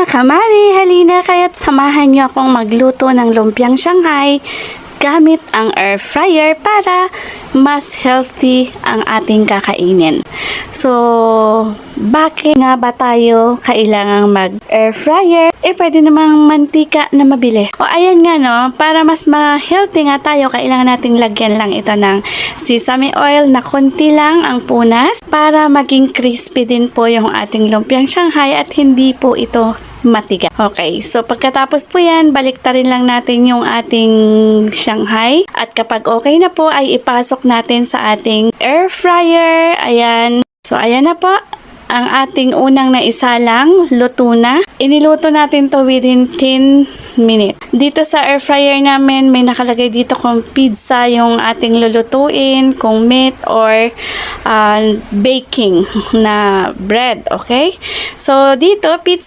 mga kamari, halina kayo't samahan niyo akong magluto ng lumpiang Shanghai gamit ang air fryer para mas healthy ang ating kakainin. So, bakit nga ba tayo kailangang mag-air fryer? Pwede namang mantika na mabili. O, ayan nga no, para mas ma-healthy nga tayo, kailangan nating lagyan lang ito ng sesame oil na konti lang ang punas para maging crispy din po yung ating lumpiang Shanghai at hindi po ito matigas. Okay, so pagkatapos po yan, baliktarin lang natin yung ating Shanghai at kapag okay na po ay ipasok natin sa ating air fryer. Ayan. So ayan na po. Ang ating unang naisalang, luto na. Iniluto natin to within 10 minutes. Dito sa air fryer namin, may nakalagay dito kung pizza yung ating lulutuin, kung meat or baking na bread. Okay? So, dito, pizza